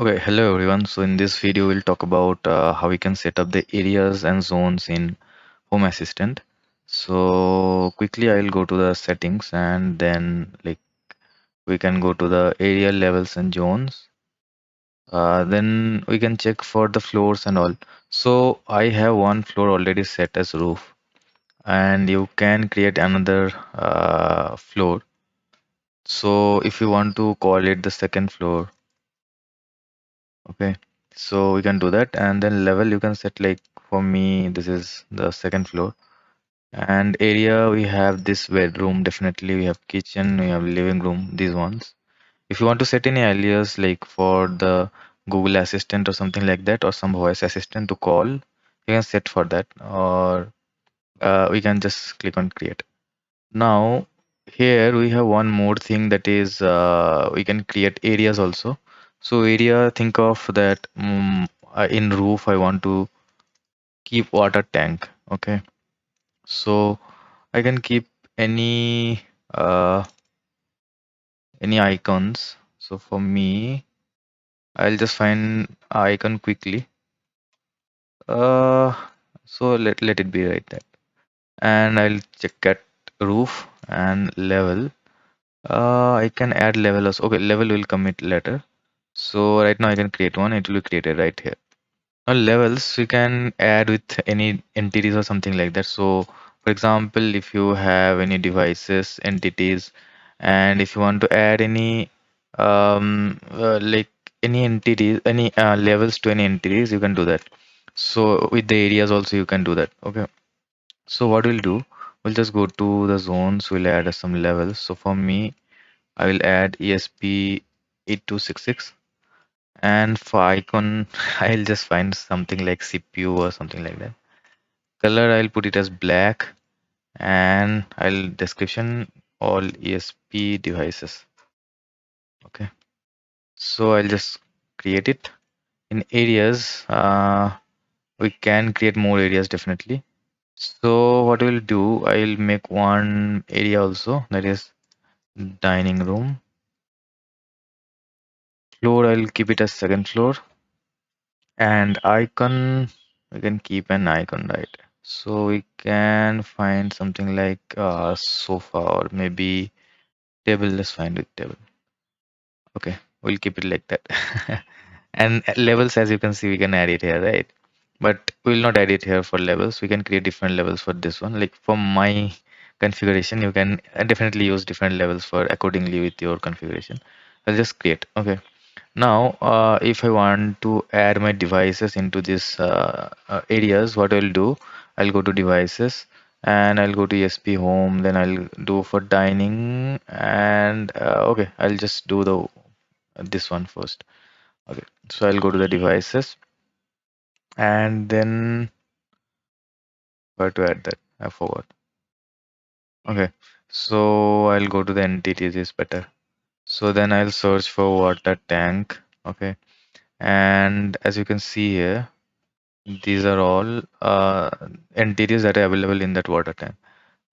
Okay, hello everyone. So in this video, we'll talk about how we can set up the areas and zones in Home Assistant. So quickly, I'll go to the settings and then we can go to the area levels and zones. Then we can check for the floors and all. So I have one floor already set as roof, and you can create another floor. So if you want to call it the second floor, okay, so we can do that, and then level you can set like for me this is the second floor, and area we have this bedroom, definitely we have kitchen, we have living room, these ones. If you want to set any alias like for the Google Assistant or something like that, or some voice assistant to call, you can set for that, or we can just click on create. Now here we have one more thing, that is we can create areas also. So area, think of that in roof I want to keep water tank. Okay, so I can keep any uh, any icons. So for me, I'll just find icon quickly. Uh, so let it be right there, and I'll check at roof and level. I can add level also. Okay, level will commit later. So right now I can create one. It will be created right here. Now levels we can add with any entities or something like that. So for example, if you have any devices, entities, and if you want to add any like any entities, any levels to any entities, you can do that. So with the areas also you can do that. Okay. So what we'll do, we'll just go to the zones. We'll add some levels. So for me, I will add ESP8266, and for icon I'll just find something like CPU or something like that. Color I'll put it as black, and I'll description all ESP devices. Okay, so I'll just create it. In areas, we can create more areas definitely. So what we'll do, I'll make one area also, that is dining room. Floor I'll keep it as second floor. And icon, we can keep an icon, right? So we can find something like sofa, or maybe table. Let's find it table. Okay, we'll keep it like that. And levels, as you can see, we can add it here, right? But we'll not add it here for levels. We can create different levels for this one. Like for my configuration, you can definitely use different levels for accordingly with your configuration. I'll just create. Okay. Now, if I want to add my devices into this areas, what I'll do, I'll go to devices and I'll go to ESP home, then I'll do for dining, and okay, I'll just do the this one first. Okay, so I'll go to the devices, and then where to add that? I forgot. Okay, so I'll go to the entities is better. So then I'll search for water tank. Okay, and as you can see here, these are all entities that are available in that water tank.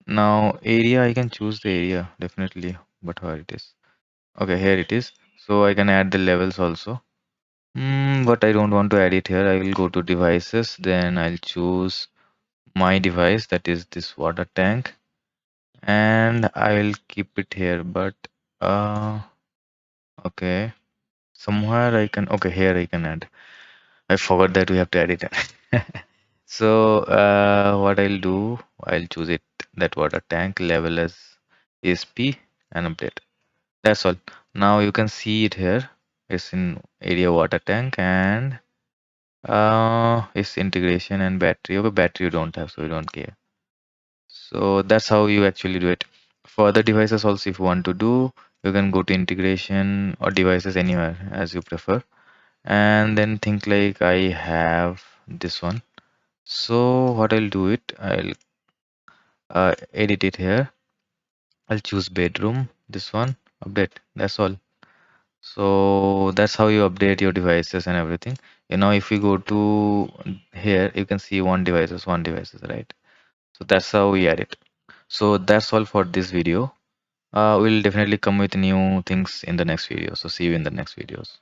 Now area, I can choose the area definitely, but where it is? Okay, here it is. So I can add the levels also. But I don't want to add it here. I will go to devices, then I'll choose my device, that is this water tank, and I will keep it here. But uh, okay, somewhere I can. Okay, here I can add. I forgot that we have to add it. So what I'll do, I'll choose it, that water tank level as ESP, and update. That's all. Now you can see it here. It's in area water tank, and it's integration and battery. Okay, battery you don't have, so you don't care. So that's how you actually do it. For other devices also, if you want to do, you can go to integration or devices anywhere as you prefer, and then think like I have this one. So what I'll do it, I'll edit it here. I'll choose bedroom, this one, update. That's all. So that's how you update your devices and everything. You know, if you go to here, you can see one devices, right? So that's how we add it. So that's all for this video. We'll definitely come with new things in the next video. So see you in the next videos.